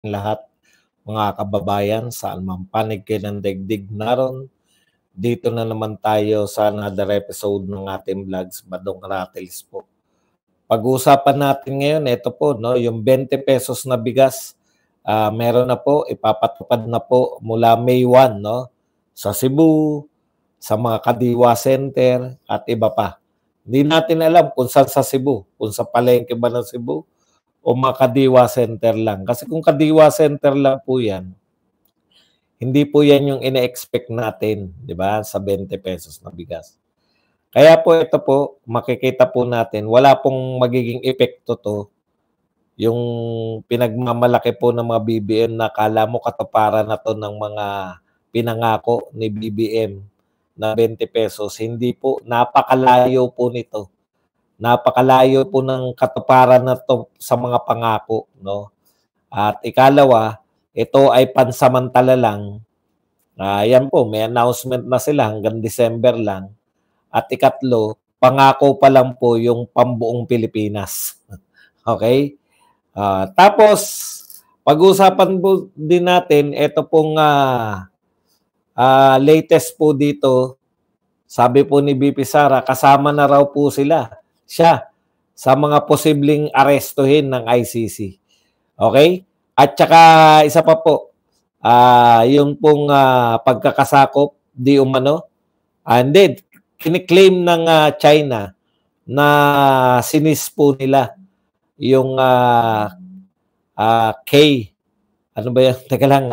lahat, mga kababayan, saan man panig kayo ng daigdig naroon. Dito na naman tayo sa another episode ng ating vlogs, Badong Rattles po. Pag-uusapan natin ngayon, ito po, no, yung 20 pesos na bigas, meron na po, ipapatupad na po mula May 1, no, sa Cebu, sa mga Kadiwa Center, at iba pa. Hindi natin alam kung saan sa Cebu, kung sa palengke ba ng Cebu, o mga Kadiwa Center lang. Kasi kung Kadiwa Center lang po yan, hindi po yan yung ina-expect natin, di ba, sa 20 pesos na bigas. Kaya po ito po, makikita po natin, wala pong magiging epekto to, yung pinagmamalaki po ng mga BBM na kala mo katuparan na to ng mga pinangako ni BBM na 20 pesos. Hindi po, napakalayo po nito. Napakalayo po ng katuparan na to sa mga pangako, no? At ikalawa, ito ay pansamantala lang. Yan po, may announcement na sila hanggang December lang. At ikatlo, pangako pa lang po yung pambuong Pilipinas. Okay? Tapos, pag-usapan po din natin, ito pong latest po dito, sabi po ni BP Sara, kasama na raw po siya sa mga posibleng arestuhin ng ICC. Okay? At saka isa pa po, yung pong pagkakasakop, di umano, hindi, kiniklaim ng China na sinis po nila yung K. Ano ba yan? Teka lang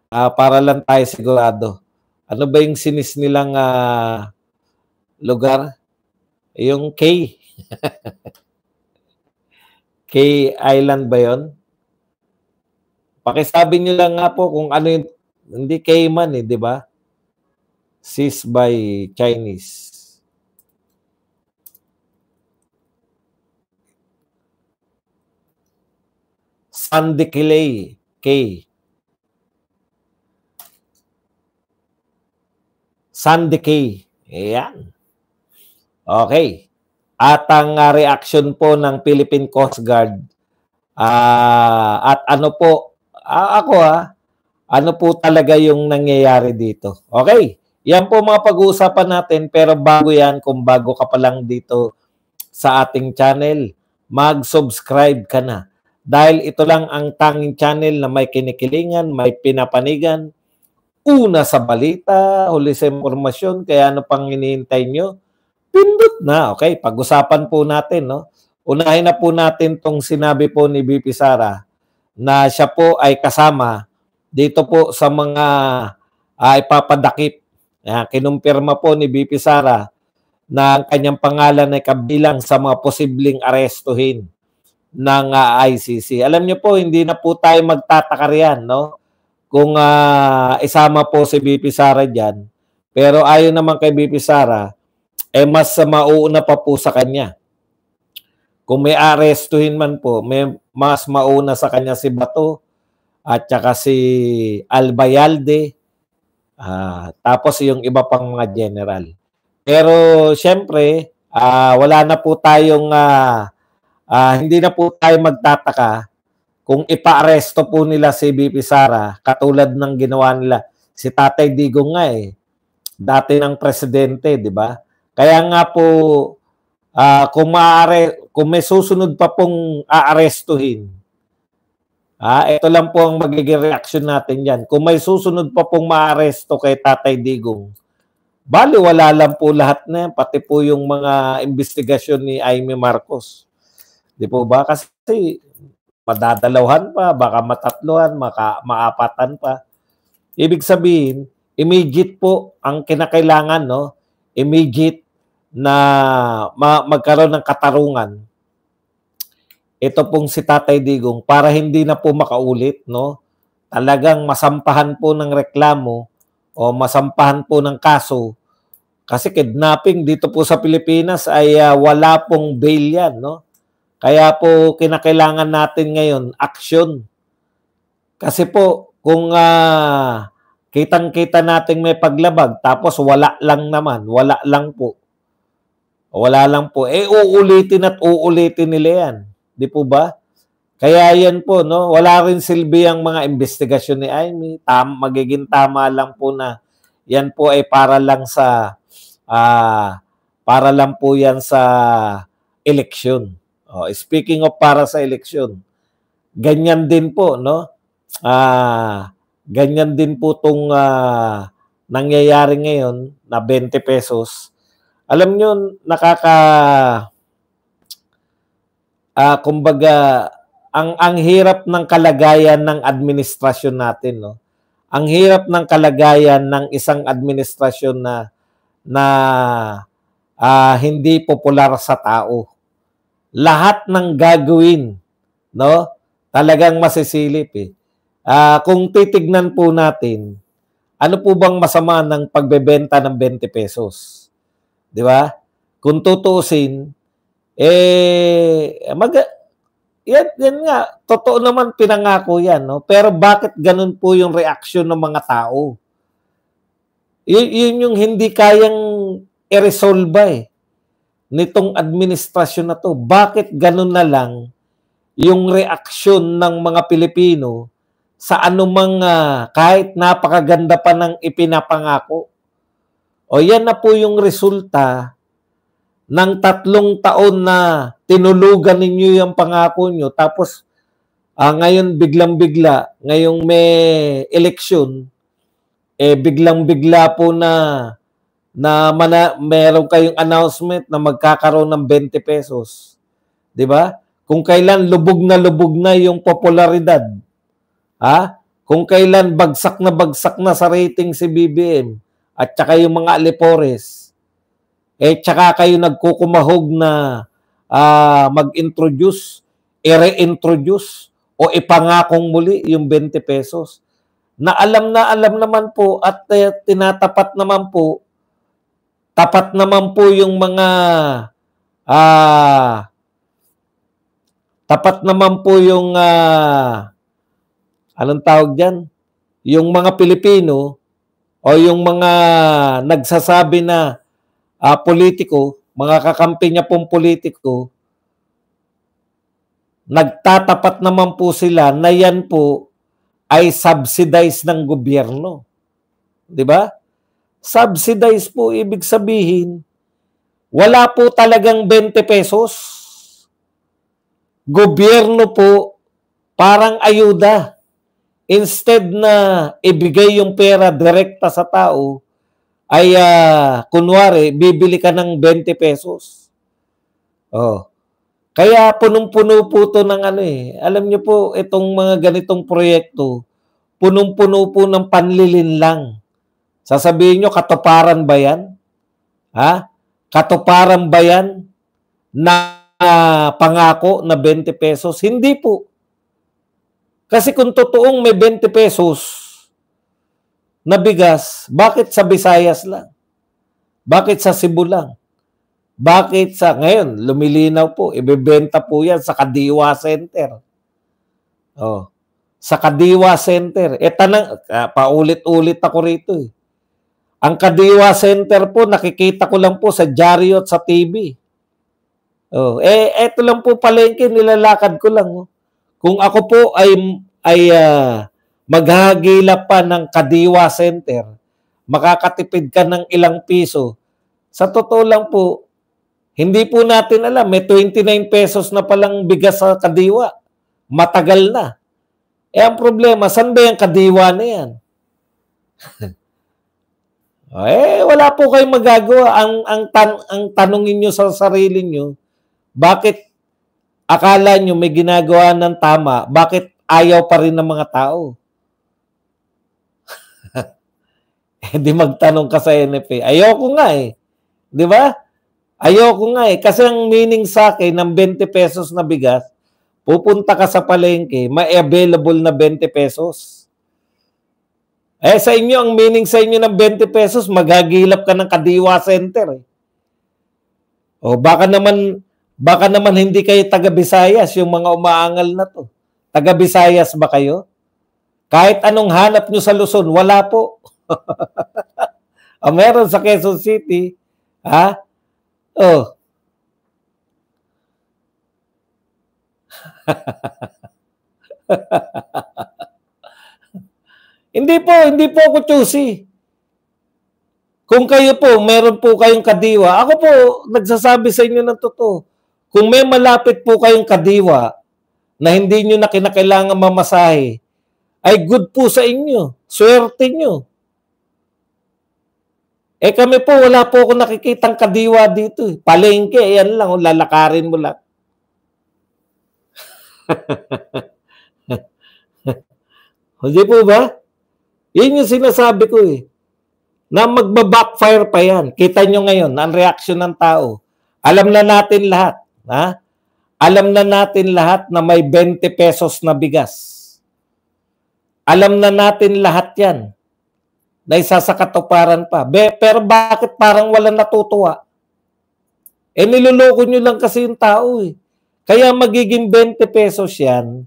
para lang tayo sigurado. Ano ba yung sinis nilang lugar? Yung K. K Island ba yun? Pakisabi nyo lang nga po kung ano yung, hindi Cayman di ba? Seized by Chinese. Sandikilay, K. Sandikay. Ayan. Okay. At ang reaction po ng Philippine Coast Guard, at ano po, ano po talaga yung nangyayari dito. Okay. Yan po mga pag-uusapan natin, pero bago yan, kung bago ka pa lang dito sa ating channel, mag-subscribe ka na. Dahil ito lang ang tanging channel na may kinikilingan, may pinapanigan, una sa balita, huli sa impormasyon, kaya ano pang hinihintay nyo? Pindot na, okay? Pag-usapan po natin, no? Unahin na po natin tong sinabi po ni BP Sara na siya po ay kasama dito po sa mga ipapadakip. Kinumpirma po ni BP Sara na ang kanyang pangalan ay kabilang sa mga posibleng arestuhin ng ICC. Alam niyo po, hindi na po tayo magtataka riyan, no? Kung isama po si BP Sara dyan. Pero ayon naman kay BP Sara, mas mauuna pa po sa kanya. Kung may arestuhin man po, may mas mauna sa kanya si Bato at saka si Albayalde, tapos yung iba pang mga general. Pero syempre, wala na po tayong hindi na po tayo magtataka kung ipa-aresto po nila si BP Sara, katulad ng ginawa nila si Tatay Digong nga dati ng presidente, di ba? Kaya nga po, kung may susunod pa pong aarestuhin, ito lang po ang magiging reaksyon natin yan. Kung may susunod pa pong maaresto kay Tatay Digong, bali wala lang po lahat na yan, pati po yung mga investigasyon ni Aimee Marcos. Di po ba? Kasi madadalawhan pa, baka matatluhan, maapatan pa. Ibig sabihin, immediate po ang kinakailangan, no? Immediate na magkaroon ng katarungan. Ito pong si Tatay Digong para hindi na po makaulit, no? Talagang masampahan po ng reklamo o masampahan po ng kaso. Kasi kidnapping dito po sa Pilipinas ay wala pong bail yan, no? Kaya po kinakailangan natin ngayon action. Kasi po kung kitang-kita nating may paglabag tapos wala lang naman, wala lang po. Uulitin at uulitin nila yan. Di po ba? Kaya yan po, no, wala rin silbi ang mga investigasyon ni Amy. Magiging tama lang po na yan po ay para lang po yan sa eleksyon. Speaking of para sa eleksyon, ganyan din po, no? Ganyan din po tong nangyayari ngayon na 20 pesos. Alam nyo, kumbaga, ang hirap ng kalagayan ng administrasyon natin, no? Ang hirap ng kalagayan ng isang administrasyon na hindi popular sa tao. Lahat ng gagawin, no? Talagang masisilip eh. Kung titignan po natin, ano po bang masama ng pagbebenta ng 20 pesos? 'Di ba? Kung tutuusin, yan nga, totoo naman pinangako yan, no? Pero bakit ganun po yung reaksyon ng mga tao? Yun yung hindi kayang i-resolve nitong administrasyon na to. Bakit ganun na lang yung reaksyon ng mga Pilipino sa anumang kahit napakaganda pa ng ipinapangako? O yan na po yung resulta ng 3 taon na tinulugan ninyo yung pangako nyo, tapos ngayon biglang-bigla, ngayong may eleksyon, biglang-bigla po meron kayong announcement na magkakaroon ng 20 pesos. 'Di ba? Kung kailan lubog na yung popularidad. Kung kailan bagsak na sa rating si BBM at saka yung mga alipores. Tsaka kayo nagkukumahog na mag-introduce, i-reintroduce o ipangakong muli yung 20 pesos. Na alam naman po at tinatapat naman po, tapat naman po yung mga tapat naman po yung anong tawag dyan? Yung mga Pilipino o yung mga nagsasabi na politiko, mga kakampi niya pong politiko, nagtatapat naman po sila na yan po ay subsidized ng gobyerno. 'Di ba? Subsidized po, ibig sabihin, wala po talagang 20 pesos. Gobyerno po, parang ayuda. Instead na ibigay yung pera direkta sa tao, ay kunwari, bibili ka ng 20 pesos. Kaya punong-puno po ito ng alam niyo po, itong mga ganitong proyekto, punong-puno po ng panlilinlang. Sasabihin nyo, katuparan ba yan? Katuparan ba yan na pangako na 20 pesos? Hindi po. Kasi kung totoong may 20 pesos na bigas, bakit sa Visayas lang? Bakit sa Cebu lang? Bakit ngayon, lumilinaw po, ibebenta po yan sa Kadiwa Center. Sa Kadiwa Center. Paulit-ulit ako rito eh. Ang Kadiwa Center po, nakikita ko lang po sa dyaryo at sa TV. Eto lang po palengke, nilalakad ko lang. Kung ako po ay maghahagilap pa ng Kadiwa Center, makakatipid ka ng ilang piso. Sa totoo lang po, hindi po natin alam, may 29 pesos na palang bigas sa Kadiwa. Matagal na. Ang problema, saan ba yung Kadiwa na yan? Wala po kayong magagawa. Ang tanongin nyo sa sarili nyo, bakit akala nyo may ginagawa ng tama, bakit ayaw pa rin ng mga tao? Di magtanong ka sa NFA. Ayoko nga eh. Di ba? Ayoko nga eh. Kasi ang meaning sa akin ng 20 pesos na bigas, pupunta ka sa palengke, may available na 20 pesos. Sa inyo, ang meaning sa inyo ng 20 pesos, maghagilap ka ng Kadiwa Center. Baka naman hindi kayo taga-Visayas, yung mga umaangal na to. Taga-Visayas ba kayo? Kahit anong hanap nyo sa Luzon, wala po. Meron sa Quezon City. Hindi po ako choosy. Kung kayo po, meron po kayong kadiwa, ako po, nagsasabi sa inyo ng totoo. Kung may malapit po kayong kadiwa na hindi nyo na kinakailangan mamasahe, ay good po sa inyo. Swerte nyo. Eh kami po, wala po ako nakikitang kadiwa dito. Palengke, yan lang, lalakarin mo lang. Hindi po ba? Yun yung sinasabi ko eh. Na magbabackfire pa yan. Kita nyo ngayon, ang reaksyon ng tao. Alam na natin lahat. Ha? Alam na natin lahat na may 20 pesos na bigas. Alam na natin lahat yan. Na isa sa katuparan pa. Pero bakit parang walang natutuwa? Eh niloloko nyo lang kasi yung tao eh. Kaya magiging 20 pesos yan.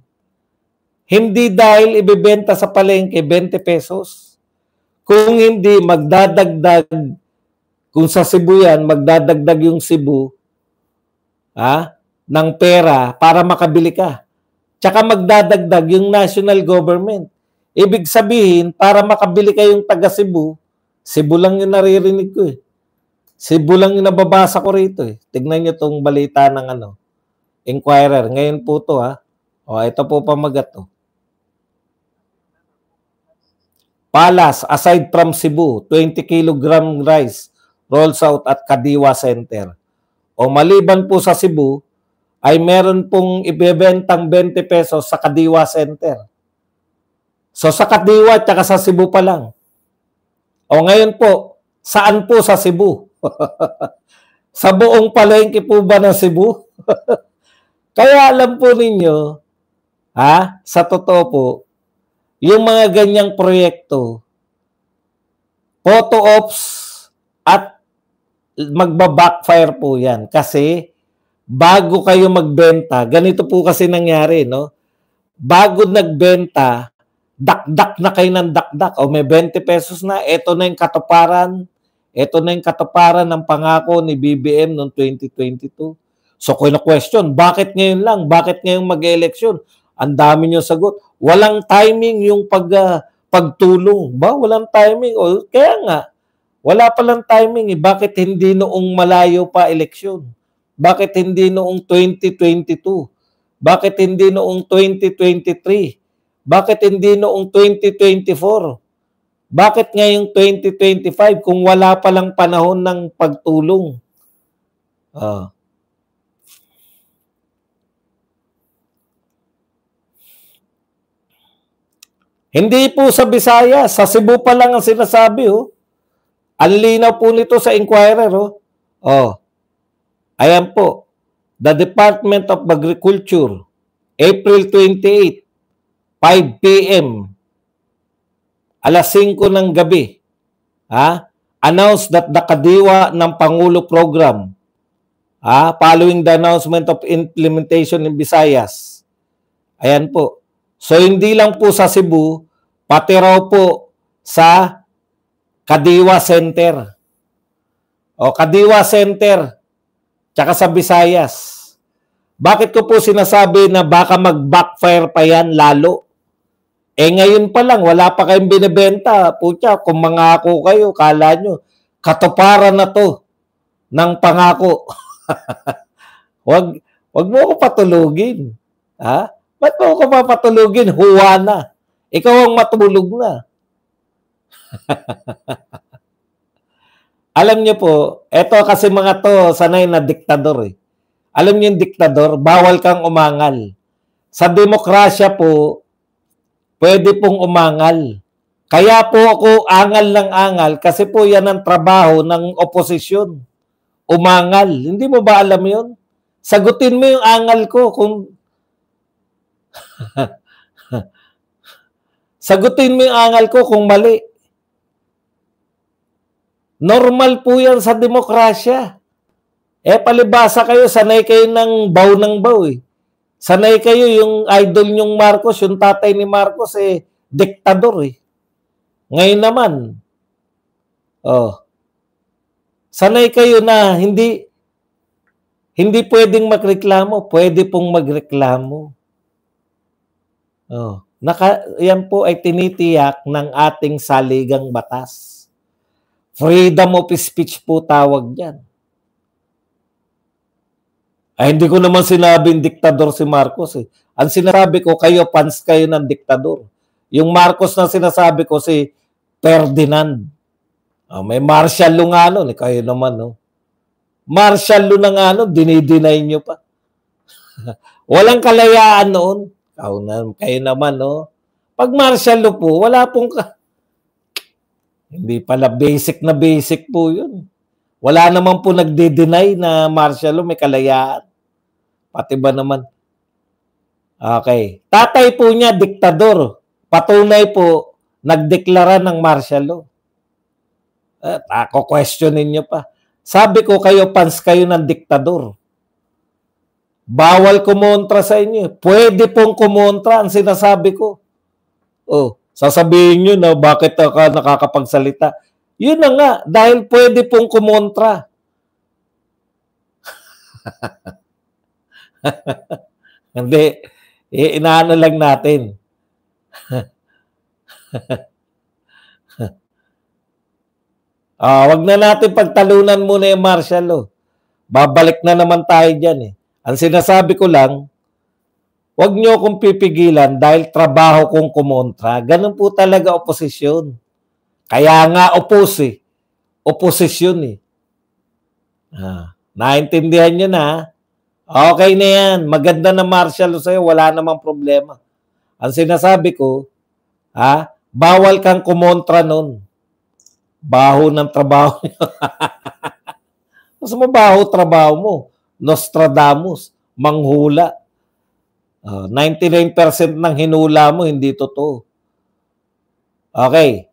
Hindi dahil ibebenta sa palengke 20 pesos. Kung hindi, magdadagdag, kung sa Cebu yan, magdadagdag yung Cebu ng pera para makabili ka. Tsaka magdadagdag yung national government. Ibig sabihin, para makabili kayong taga Cebu, Cebu lang yung naririnig ko eh. Cebu lang yung nababasa ko rito eh. Tignan nyo itong balita ng Inquirer. Ngayon po to ito po pamagat to. Palas, aside from Cebu, 20 kilogram rice rolls out at Kadiwa Center. O maliban po sa Cebu, ay meron pong ibebentang 20 pesos sa Kadiwa Center. So sa Kadiwa at sa Cebu pa lang. O ngayon po, saan po sa Cebu? Sa buong palengke po ba ng Cebu? Kaya alam po ninyo, sa totoo po, yung mga ganyang proyekto, photo ops at magbabackfire po yan. Kasi bago kayo magbenta, ganito po kasi nangyari, no? Bago nagbenta, dakdak na kayo ng dakdak. O may 20 pesos na, ito na yung katuparan. Ito na yung katuparan ng pangako ni BBM noong 2022. So, question, bakit ngayon lang? Bakit ngayong mag-eleksyon? Ang dami nyo sagot. Walang timing yung pagtulong. Ba? Walang timing. O, kaya nga, wala palang timing. Bakit hindi noong malayo pa eleksyon? Bakit hindi noong 2022? Bakit hindi noong 2023? Bakit hindi noong 2024? Bakit ngayong 2025 kung wala palang panahon ng pagtulong? Hindi po sa Visayas, sa Cebu pa lang ang sinasabi. Ang linaw po nito sa Inquirer. Ayan po. The Department of Agriculture, April 28, 5 p.m. alas 5 ng gabi. Announced that the Kadiwa ng Pangulo Program, following the announcement of implementation in Visayas. Ayan po. So, hindi lang po sa Cebu, pati raw po sa Kadiwa Center. O, Kadiwa Center, tsaka sa Visayas. Bakit ko po sinasabi na baka mag-backfire pa yan lalo? Eh, ngayon pa lang, wala pa kayong binibenta. Pucha, kung mangako kayo, kala nyo, katuparan na to ng pangako. Wag mo ko patulugin. Ba't mo ko papatulugin? Huwa na. Ikaw ang matulog na. Alam niyo po, eto kasi mga to, sanay na diktador eh. Alam niyo yung diktador, bawal kang umangal. Sa demokrasya po, pwede pong umangal. Kaya po ako angal ng angal kasi po yan ang trabaho ng oposisyon. Umangal. Hindi mo ba alam yun? Sagutin mo yung angal ko kung sagutin mo yung angal ko kung mali. Normal po yan sa demokrasya. Palibasa kayo, sanay kayo ng baw eh. Sanay kayo yung idol nyong Marcos, yung tatay ni Marcos diktador eh. Ngayon naman, sanay kayo na hindi pwedeng magreklamo, pwede pong magreklamo. Oh, yan po ay tinitiyak ng ating saligang batas. Freedom of speech po tawag diyan. Ay, hindi ko naman sinabing diktador si Marcos eh. Ang sinasabi ko, kayo, fans kayo ng diktador. Yung Marcos na sinasabi ko, si Ferdinand. Oh, may martial law nga nun. Kayo naman, no? Martial law na nga nun, dinideny nyo pa. Walang kalayaan noon. Kayo naman, no? Pag martial law po, wala pong... Hindi pala basic na basic po yun. Wala naman po nagde-deny na martial law, may kalayaan. Pati ba naman? Okay. Tatay po niya, diktador. Patunay po, nagdeklara ng martial law. Ako questionin niyo pa. Sabi ko kayo, fans kayo ng diktador. Bawal kumontra sa inyo. Pwede pong kumontra ang sinasabi ko. Oh, sasabihin niyo na bakit ka nakakapagsalita. Yun na nga, dahil pwede pong kumontra. Hindi. Inaano lang natin. Wag na natin pagtalunan muna yung martial law. Babalik na naman tayo dyan eh. Ang sinasabi ko lang, wag nyo akong pipigilan dahil trabaho kong kumontra. Ganun po talaga oposisyon. Kaya nga oppose eh. Oposisyon eh. Naintindihan nyo na. Okay na yan. Maganda na martial law sa'yo. Wala namang problema. Ang sinasabi ko, bawal kang kumontra nun. Baho ng trabaho nyo. Mas mabaho trabaho mo. Nostradamus. Manghula. 99% ng hinula mo, hindi totoo. Okay.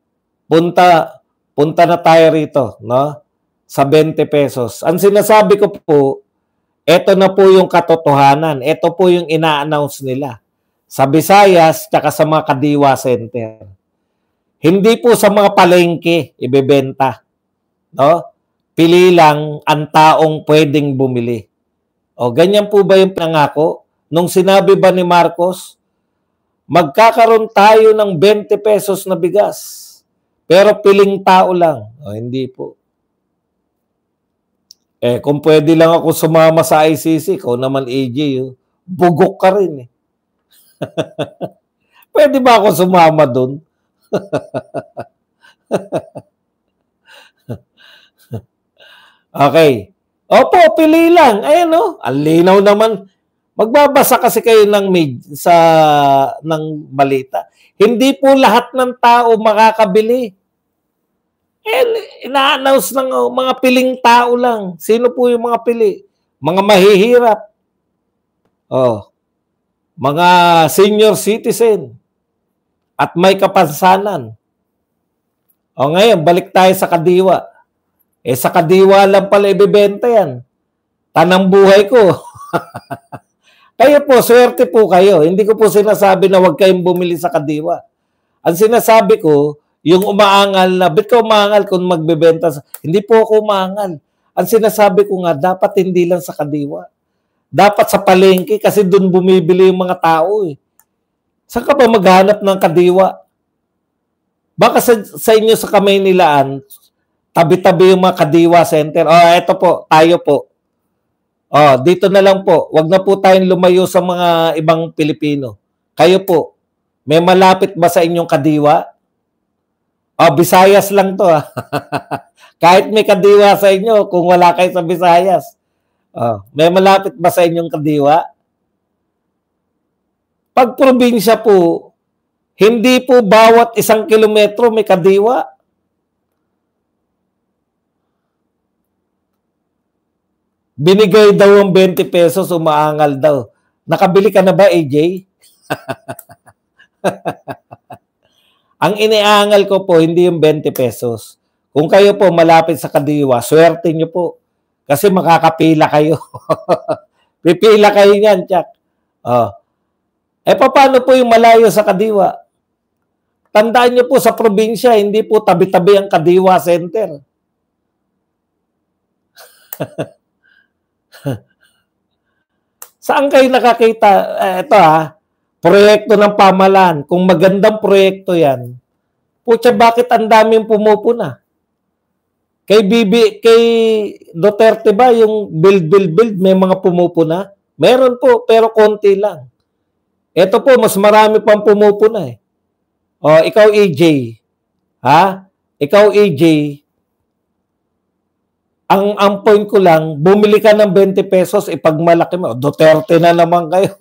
Punta na tayo rito, no? Sa 20 pesos. Ang sinasabi ko po, ito na po yung katotohanan. Ito po yung ina-announce nila. Sa Visayas, tsaka sa mga Kadiwa Center. Hindi po sa mga palengke ibebenta. No? Pili lang ang taong pwedeng bumili. O, ganyan po ba yung pinangako? Nung sinabi ba ni Marcos, magkakaroon tayo ng 20 pesos na bigas. Pero piling tao lang. O, hindi po. Kung pwede lang ako sumama sa ICC, ikaw naman AJ, bugok ka rin eh. Pwede ba ako sumama doon? Okay. Opo, pili lang. Ayan o. Ang linaw naman. Magbabasa kasi kayo ng balita. Hindi po lahat ng tao makakabili. Ina-announce ng mga piling tao lang. Sino po yung mga pili? Mga mahihirap. Mga senior citizen. At may kapansanan. Ngayon, balik tayo sa Kadiwa. Sa Kadiwa lang pala ibibenta yan. Tanang buhay ko. Kayo po, swerte po kayo. Hindi ko po sinasabi na huwag kayong bumili sa Kadiwa. Ang sinasabi ko, yung umaangal na, ba't ka umaangal kung magbebenta? Hindi po ako umaangal. Ang sinasabi ko nga, dapat hindi lang sa Kadiwa. Dapat sa palengke kasi doon bumibili yung mga tao eh. Saan ka ba maghanap ng Kadiwa? Baka sa inyo sa Kamaynilaan, tabi-tabi yung mga Kadiwa Center. Eto po, tayo po. Dito na lang po. Wag na po tayong lumayo sa mga ibang Pilipino. Kayo po, may malapit ba sa inyong Kadiwa? Visayas lang to. Kahit may Kadiwa sa inyo, kung wala kayo sa Visayas. May malapit ba sa inyong Kadiwa? Pag probinsya po, hindi po bawat 1 kilometro may Kadiwa. Binigay daw ang 20 pesos, umaangal daw. Nakabili ka na ba, AJ? Ang iniangal ko po, hindi yung 20 pesos. Kung kayo po malapit sa Kadiwa, swerte nyo po. Kasi makakapila kayo. Pipila kayo niyan, Chuck. Paano po yung malayo sa Kadiwa? Tandaan nyo po sa probinsya, hindi po tabi-tabi ang Kadiwa Center. Saan kayo nakakita? Ito proyekto ng pamahalaan, kung magandang proyekto yan, putya, bakit ang daming pumupuna? Kay Duterte ba yung build, may mga pumupuna? Meron po, pero konti lang. Ito po, mas marami pang pumupuna eh. O, ikaw AJ, ha? Ikaw AJ, ang point ko lang, bumili ka ng 20 pesos, ipagmalaki mo. Duterte na naman kayo.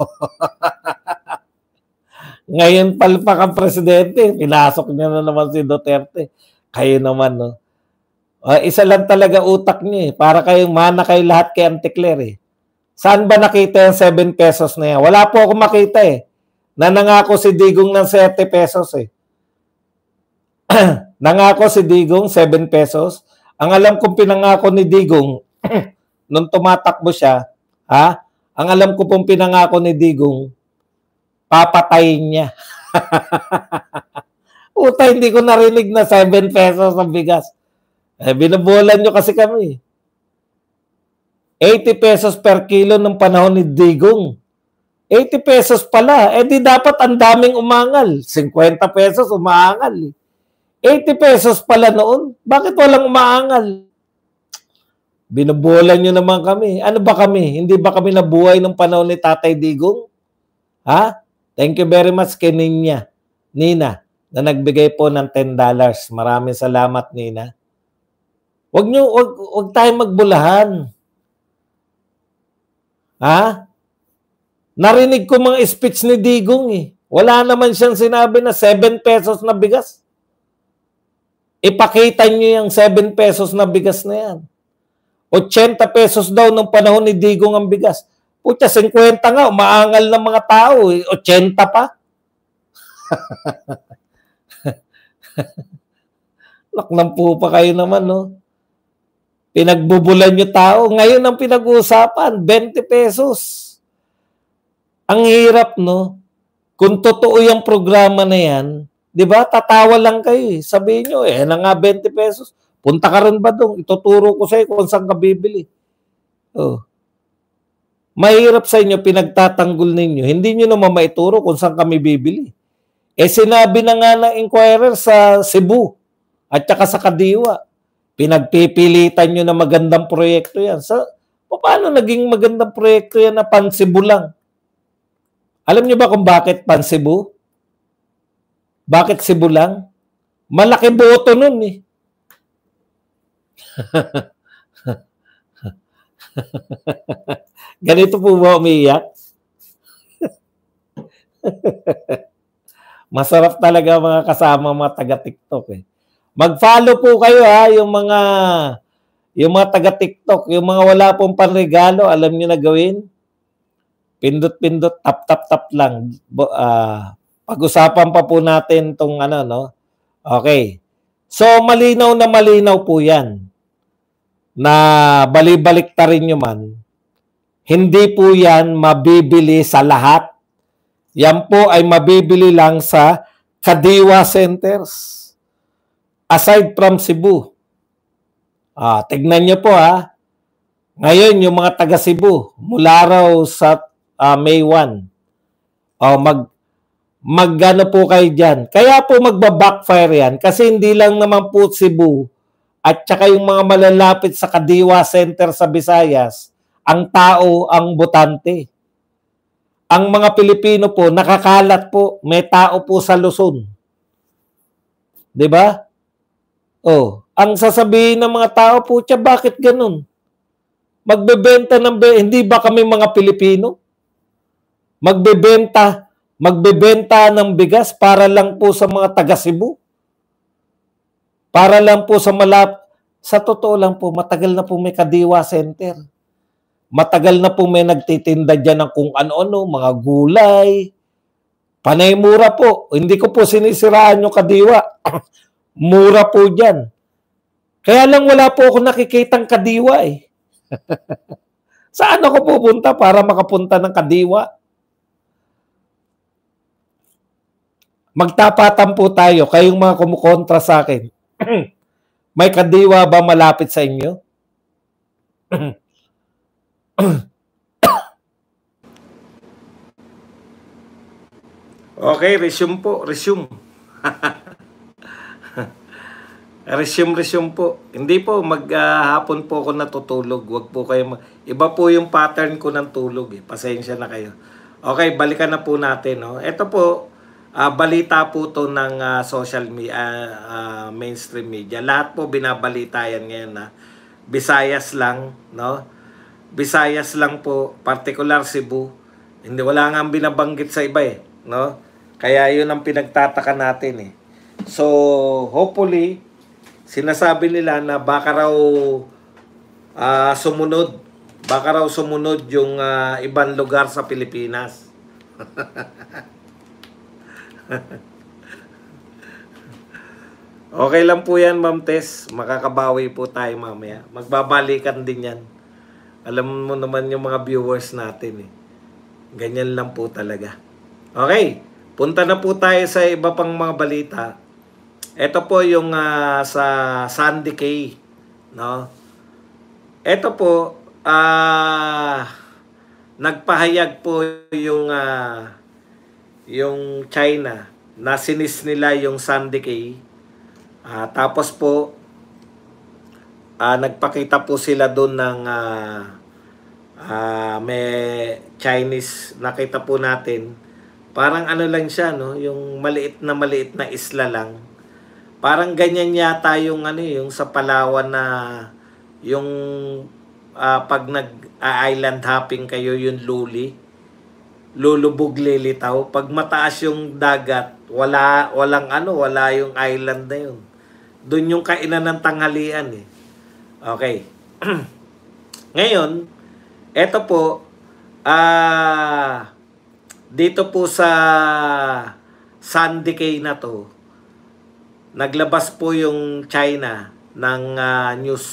Ngayon palpak ang presidente, pinasok niya na naman si Duterte. Kayo naman, no? Isa lang talaga utak niya eh. Para kayong mana kayo lahat kay Anticler eh. Saan ba nakita yung 7 pesos na yan? Wala po akong makita eh. Nangako si Digong ng 7 pesos eh. Nangako si Digong 7 pesos. Ang alam kong pinangako ni Digong nung tumatakbo siya, ha? Ang alam ko pong pinangako ni Digong, papatayin niya. Uta, hindi ko narinig na 7 pesos ang bigas. Binubulan nyo kasi kami. 80 pesos per kilo ng panahon ni Digong. 80 pesos pala. Di dapat ang daming umangal. 50 pesos umaangal. 80 pesos pala noon. Bakit walang umaangal? Binubulan nyo naman kami. Ano ba kami? Hindi ba kami nabuhay ng panahon ni Tatay Digong? Ha? Thank you very much kay Nina, na nagbigay po ng $10. Maraming salamat, Nina. Wag tayong magbulahan. Ha? Narinig ko mga speech ni Digong eh. Wala naman siyang sinabi na 7 pesos na bigas. Ipakita niyo yung 7 pesos na bigas na yan. 80 pesos daw nung panahon ni Digong ang bigas. Putya, 50 nga, umaangal ng mga tao eh. 80 pa. Naknampu pa kayo naman, no? Pinagbubulan nyo tao. Ngayon ang pinag-uusapan, 20 pesos. Ang hirap, no? Kung totoo yung programa na yan, di ba, tatawa lang kayo. Sabihin nyo, na nga 20 pesos. Punta ka rin ba doon? Ituturo ko sa'yo kung saan ka bibili. Oh. Mahirap sa inyo, pinagtatanggol ninyo. Hindi nyo naman maituro kung saan kami bibili. Sinabi na nga ng inquirer sa Cebu at saka sa Kadiwa. Pinagpipilitan nyo na magandang proyekto yan. Paano naging magandang proyekto yan na pan-Cebu lang? Alam nyo ba kung bakit pan-Cebu? Bakit Cebu lang? Malaki boto nun eh. Ganito po ba umiiyak? Masarap talaga mga kasama mga taga-TikTok eh. Mag-follow po kayo ha, yung mga taga-TikTok, yung mga wala pong panregalo, alam niyo na gawin? Pindot-pindot, tap-tap-tap lang. Pag-usapan pa po natin tong ano, no? Okay. So, malinaw na malinaw po yan na balibalik ta rin nyo man. Hindi po yan mabibili sa lahat. Yan po ay mabibili lang sa Kadiwa Centers. Aside from Cebu. Tignan nyo po ha. Ngayon, yung mga taga Cebu, mula raw sa May 1, mag-ano po kayo dyan. Kaya po magbabackfire yan kasi hindi lang naman po Cebu at saka yung mga malalapit sa Kadiwa Center sa Visayas, ang tao ang botante. Ang mga Pilipino po, nakakalat po, may tao po sa Luzon. Diba? Ang sasabihin ng mga tao po, bakit ganun? Magbebenta hindi ba kami mga Pilipino? Magbebenta ng bigas para lang po sa mga taga Cebu? Para lang po sa totoo lang po, matagal na po may Kadiwa Center. Matagal na po may nagtitinda dyan ng kung ano-ano, mga gulay. Panay mura po. Hindi ko po sinisiraan yung Kadiwa. Mura po dyan. Kaya lang wala po ako nakikitang Kadiwa eh. Saan ako pupunta para makapunta ng Kadiwa? Magtapatan po tayo. Kayong mga kumukontra sa akin. May Kadiwa ba malapit sa inyo? Okay, resume po, resume. Resume po. Hindi po, maghapon po ako natutulog. Wag po kayo, iba po yung pattern ko ng tulog eh. Pasensya na kayo. Okay, balikan na po natin. No? Ito po, balita po to ng social media, mainstream media. Lahat po binabalita yan ngayon na Visayas lang, no? Visayas lang po, particular Cebu. Hindi, wala nga binabanggit sa iba eh, no? Kaya yun ang pinagtataka natin eh. So, hopefully, sinasabi nila na baka raw sumunod. Baka raw sumunod yung ibang lugar sa Pilipinas. Okay lang po yan, Ma'am Tess. Makakabawi po tayo mamaya. Magbabalikan din yan. Alam mo naman yung mga viewers natin eh. Ganyan lang po talaga. Okay, punta na po tayo sa iba pang mga balita. Ito po yung sa Sandy Cay, no? Ito po, nagpahayag po yung China na sinis nila yung Sandy Cay. Tapos po, nagpakita po sila doon ng may Chinese, nakita po natin. Parang ano lang siya, no? Yung maliit na isla lang. Parang ganyan yata yung yung sa Palawan na yung pag nag-island hopping kayo yung lulubog lilitaw. Pag mataas yung dagat, wala yung island na yun. Doon yung kainan ng tanghalian eh. Okay. Ngayon, eto po, dito po sa Sandy Cay na to, naglabas po yung China ng news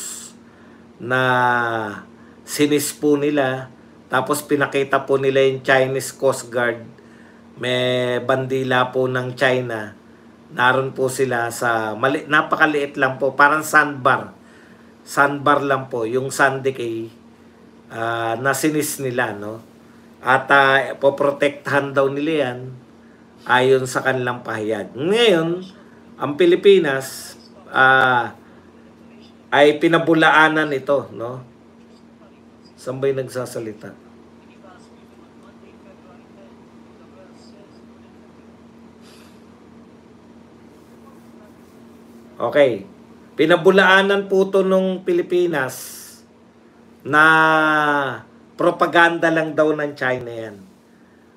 na sinis po nila. Tapos pinakita po nila yung Chinese Coast Guard. May bandila po ng China. Naroon po sila sa napakaliit lang po, parang sandbar. Sandbar lang po, yung Sandy Cay na sinis nila, no? At poprotektahan daw nila yan ayon sa kanilang pahayag. Ngayon, ang Pilipinas ay pinabulaanan ito, no? Saan ba'y nagsasalita? Okay. Pinabulaanan po ito nung Pilipinas na propaganda lang daw ng China yan.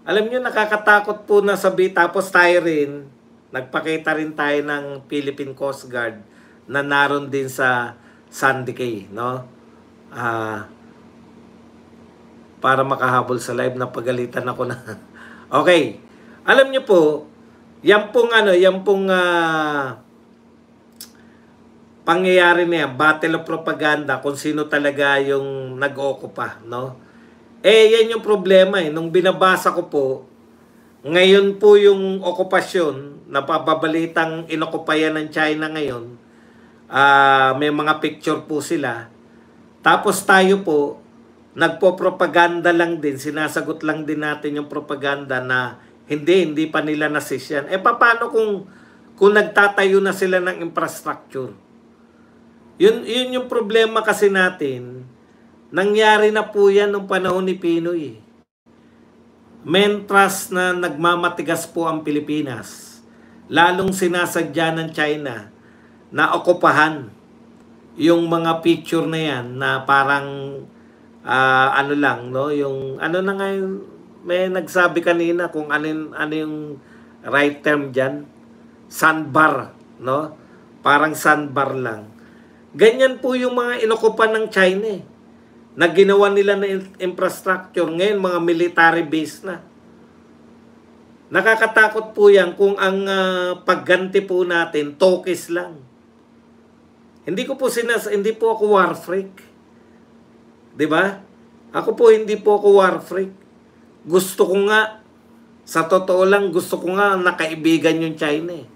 Alam nyo, nakakatakot po na sabi, tapos tayo rin, nagpakita rin tayo ng Philippine Coast Guard na naroon din sa Sandy Cay, no? Para makahabol sa live, napagalitan ako na. Okay. Alam nyo po, yan pong pangyayari na yan, battle of propaganda, kung sino talaga yung nag-okupa, no? Yan yung problema eh. Nung binabasa ko po, ngayon po yung okupasyon, napababalitang inokupayan ng China ngayon, may mga picture po sila. Tapos tayo po, nagpo-propaganda lang din, sinasagot lang din natin yung propaganda na hindi pa nila nasisyan. Paano kung nagtatayo na sila ng infrastructure? Yun yung problema kasi natin. Nangyari na po yan nung panahon ni Pinoy. Mentras na nagmamatigas po ang Pilipinas. Lalong sinasadya ng China na okupahan yung mga picture na yan na parang ano lang, no? Yung ano na nga yung, may nagsabi kanina kung ano yung right term dyan. Sandbar, no? Parang sandbar lang. Ganyan po yung mga inokupan ng China eh, na ginawa nila na infrastructure. Ngayon, mga military base na. Nakakatakot po yan kung ang pagganti po natin, tokis lang. Hindi po ako war freak. 'Di ba? Ako po hindi po ako war freak. Gusto ko nga, sa totoo lang, gusto ko nga nakaibigan yung China eh.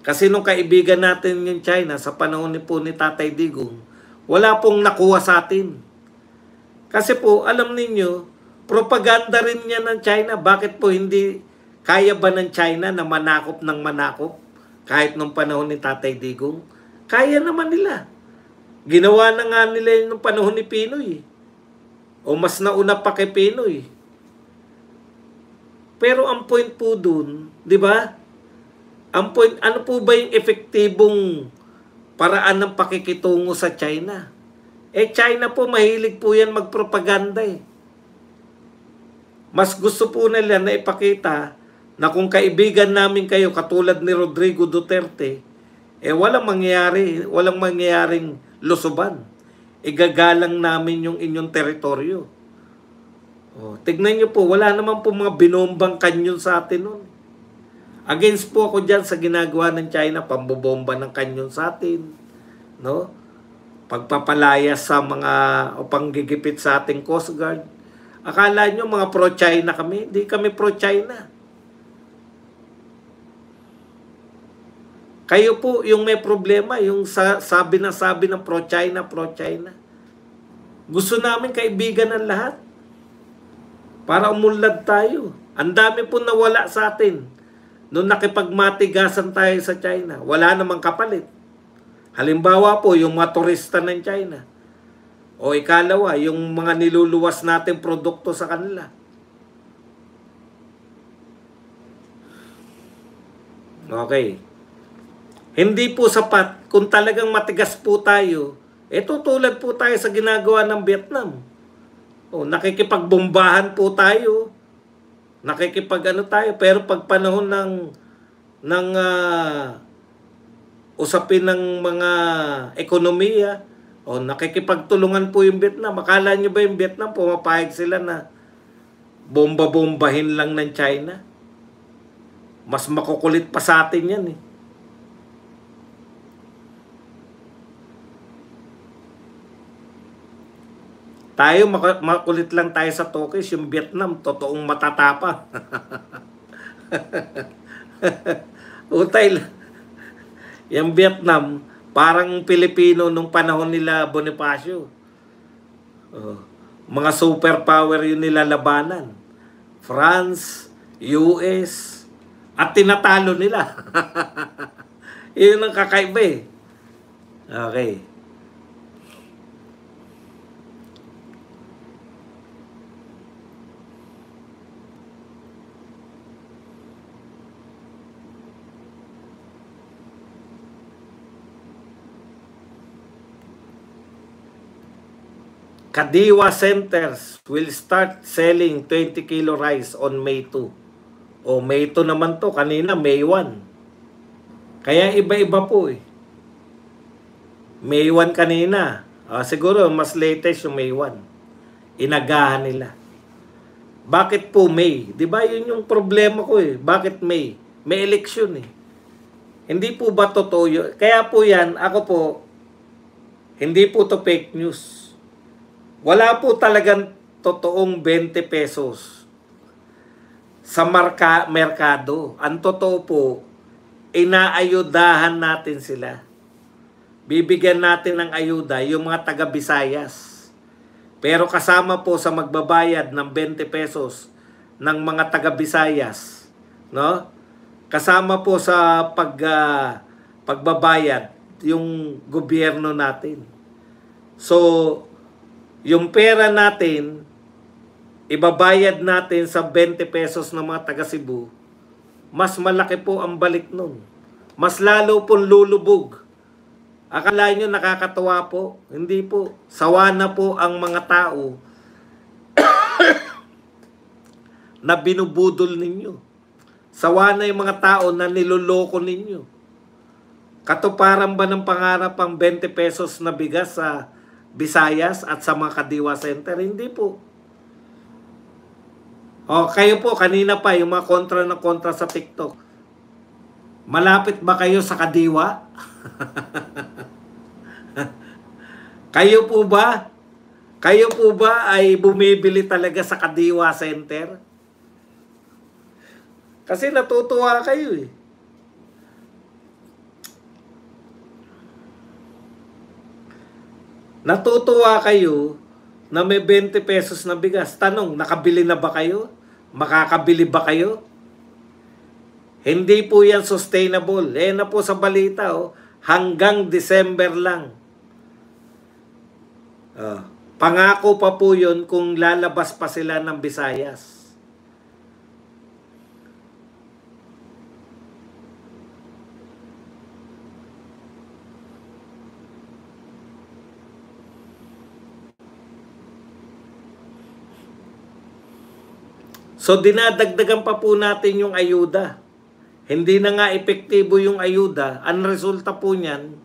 Kasi nung kaibigan natin yung China sa panahon ni Tatay Digong, wala pong nakuha sa atin. Kasi po, alam ninyo, propaganda rin yan ng China. Bakit po hindi Kaya ba ng China na manakop ng manakop? Kahit nung panahon ni Tatay Digong? Kaya naman nila. Ginawa na nga nila yun nung panahon ni Pinoy. O mas nauna pa kay Pinoy. Pero ang point po dun, di ba? Ang point, ano po ba yung epektibong paraan ng pakikitungo sa China? China po, mahilig po yan magpropaganda eh. Mas gusto po nila na ipakita na kung kaibigan namin kayo katulad ni Rodrigo Duterte, walang mangyayaring lusuban. Igagalang namin yung inyong teritoryo. Tignan nyo po, wala naman po mga binombang kanyon sa atin nun. Against po ako dyan sa ginagawa ng China, pambobomba ng kanyon sa atin. No? Pagpapalaya sa mga, o panggigipit sa ating Coast Guard. Akala nyo mga pro-China kami? Di kami pro-China. Kayo po yung may problema, yung sabi ng pro-China, pro-China. Gusto namin kaibigan ng lahat. Para umunlad tayo. Ang dami po nawala sa atin. Noong nakipagmatigasan tayo sa China, wala namang kapalit. Halimbawa po, yung mga turista ng China. O ikalawa, yung mga niluluwas natin produkto sa kanila. Okay. Hindi po sapat kung talagang matigas po tayo. Tutulad po tayo sa ginagawa ng Vietnam. Nakikipagbombahan po tayo. Tayo. Pero pag panahon ng usapin ng mga ekonomiya, nakikipagtulungan po yung Vietnam. Akala nyo ba yung Vietnam, pumapayag sila na bomba-bombahin lang ng China? Mas makukulit pa sa atin yan eh. Tayo, makulit lang tayo sa Tokyo. Yung Vietnam, totoong matatapa. Utay lang. Yung Vietnam, parang Pilipino nung panahon nila Bonifacio. Mga superpower yun nilalabanan. France, US, at tinatalo nila. Yun ang kakaiba eh. Okay. Kadiwa Centers will start selling 20 kilo rice on May 2. May 2 naman to. Kanina, May 1. Kaya iba-iba po eh. May 1 kanina. Siguro, mas latest yung May 1. Inagahan nila. Bakit po May? Diba yun yung problema ko eh. Bakit May? May election eh. Hindi po ba totoo yun? Kaya po yan, ako po, hindi po to fake news. Wala po talagang totoong 20 pesos sa merkado. Ang totoo po, inaayudahan natin sila. Bibigyan natin ng ayuda yung mga taga-Visayas. Pero kasama po sa magbabayad ng 20 pesos ng mga taga-Visayas, no? Kasama po sa pagbabayad yung gobyerno natin. So, yung pera natin, ibabayad natin sa 20 pesos ng mga taga-Cebu, mas malaki po ang balik nun. Mas lalo pong lulubog. Akala nyo nakakatawa po? Hindi po. Sawa na po ang mga tao na binubudol ninyo. Sawa na yung mga tao na niloloko ninyo. Katuparan ba ng pangarap ang 20 pesos na bigas sa Visayas at sa mga Kadiwa Center? Hindi po. Kayo po, kanina pa, yung mga kontra na kontra sa TikTok. Malapit ba kayo sa Kadiwa? Kayo po ba? Kayo po ba ay bumibili talaga sa Kadiwa Center? Kasi natutuwa kayo eh. Natutuwa kayo na may 20 pesos na bigas. Tanong, nakabili na ba kayo? Makakabili ba kayo? Hindi po yan sustainable. Na po sa balita, hanggang December lang. Pangako pa po yun kung lalabas pa sila ng Visayas. So dinadagdagan pa po natin yung ayuda. Hindi na nga epektibo yung ayuda. Ang resulta po niyan,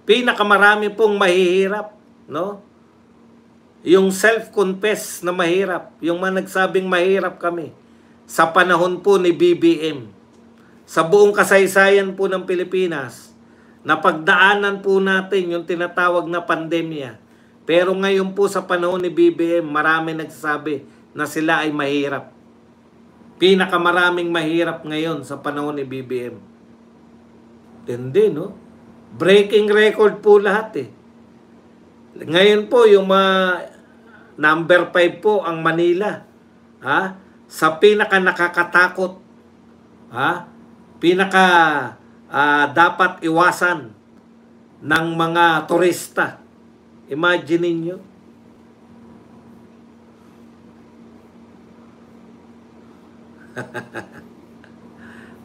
pinakamarami pong mahihirap, no? Yung self-confess na mahirap, yung mga nagsabing mahirap kami sa panahon po ni BBM. Sa buong kasaysayan po ng Pilipinas, napagdaanan po natin yung tinatawag na pandemya. Pero ngayon po sa panahon ni BBM, marami nagsasabi na sila ay mahirap. Pinakamaraming mahirap ngayon sa panahon ni BBM. Hindi, no? Breaking record po lahat Ngayon po, yung number 5 po ang Manila. Sa pinaka nakakatakot. Pinaka dapat iwasan ng mga turista. Imagine niyo.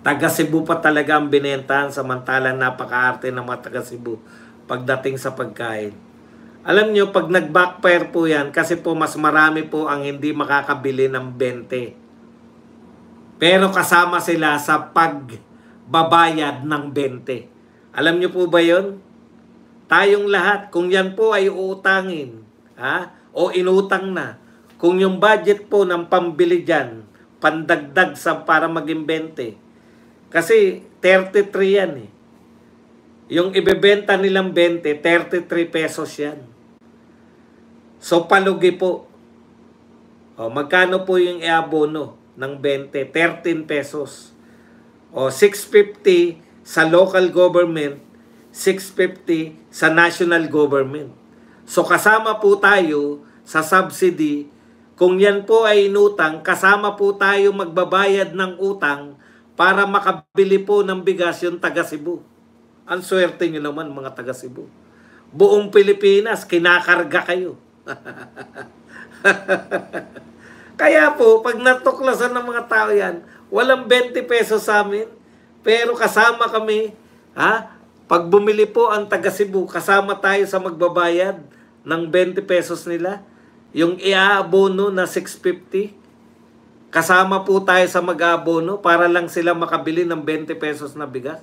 Taga Cebu pa talaga ang binentahan, samantalang napakaarte ng mga taga Cebu pagdating sa pagkain. Alam nyo, pag nag-backfire po yan, kasi po mas marami po ang hindi makakabili ng 20. Pero kasama sila sa pagbabayad ng 20. Alam nyo po ba yon? Tayong lahat, kung yan po ay uutangin, o inutang na, kung yung budget po ng pambili dyan, pandagdag para maging 20. Kasi 33 yan Yung ibebenta nilang 20, 33 pesos yan. So palugi po. Magkano po yung iabono ng 20? 13 pesos. 650 sa local government, 650 sa national government. So kasama po tayo sa subsidy. Kung yan po ay inutang, kasama po tayo magbabayad ng utang para makabili po ng bigas yung taga Cebu. Ang swerte nyo naman mga taga Cebu. Buong Pilipinas, kinakarga kayo. Kaya po, pag natuklasan ng mga tao yan, walang 20 pesos sa amin, pero kasama kami, pag bumili po ang taga Cebu, kasama tayo sa magbabayad ng 20 pesos nila. Yung iaabono na 650, kasama po tayo sa mag-aabono para lang sila makabili ng 20 pesos na bigas.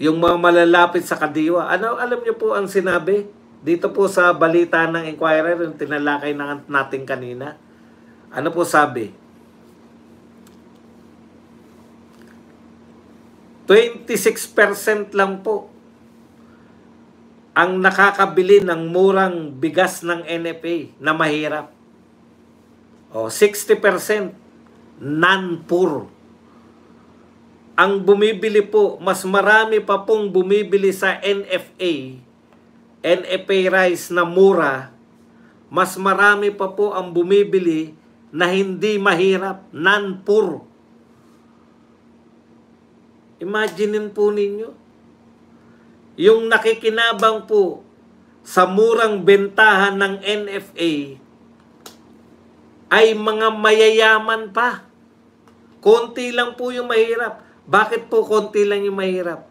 Yung mga malalapit sa kadiwa. Alam niyo po ang sinabi? Dito po sa balita ng Inquirer, yung tinalakay natin kanina. Ano po sabi? 26% lang po ang nakakabili ng murang bigas ng NFA na mahirap. 60% non-poor. Ang bumibili po, mas marami pa pong bumibili sa NFA rice na mura, mas marami pa po ang bumibili na hindi mahirap, non-poor. Imaginin po ninyo. Yung nakikinabang po sa murang bentahan ng NFA ay mga mayayaman pa. Konti lang po yung mahirap. Bakit po konti lang yung mahirap?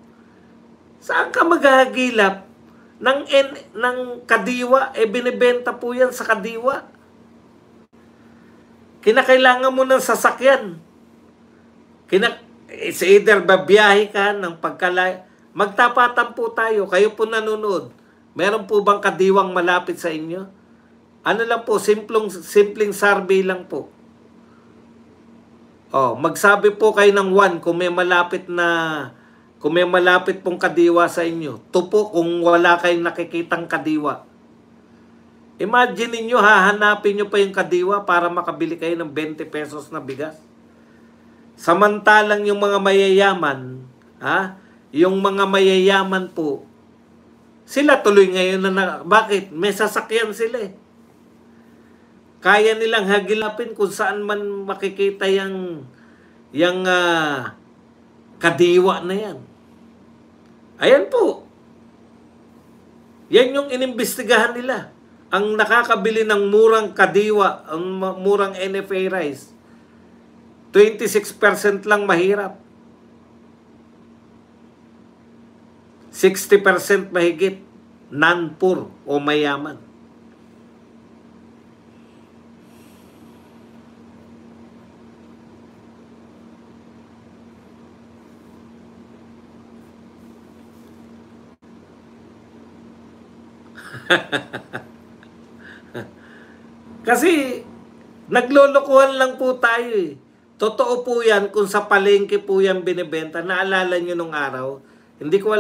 Saan ka maghahagilap ng kadiwa? Binibenta po yan sa kadiwa. Kinakailangan mo ng sasakyan. It's either babiyahe ka ng pagkalay. Magtapatan po tayo. Kayo po nanonood. Meron po bang kadiwang malapit sa inyo? Ano lang po, simpleng survey lang po. Magsabi po kayo ng 1 kung may malapit pong kadiwa sa inyo. 2 po kung wala kayong nakikitang kadiwa. Imagine niyo, hahanapin niyo pa yung kadiwa para makabili kayo ng 20 pesos na bigas. Samantalang yung mga mayayaman, yung mga mayayaman po, sila tuloy ngayon bakit? May sasakyan sila Kaya nilang hagilapin kung saan man makikita yung Kadiwa na yan. Ayan po. Yan yung inimbestigahan nila. Ang nakakabili ng murang kadiwa, ang murang NFA rice, 26% lang mahirap. 60% mahigit, non-poor o mayaman. Kasi naglolokohan lang po tayo eh. Totoo po yan kung sa palengke po yan binibenta. Naalala nyo nung araw, hindi ko alam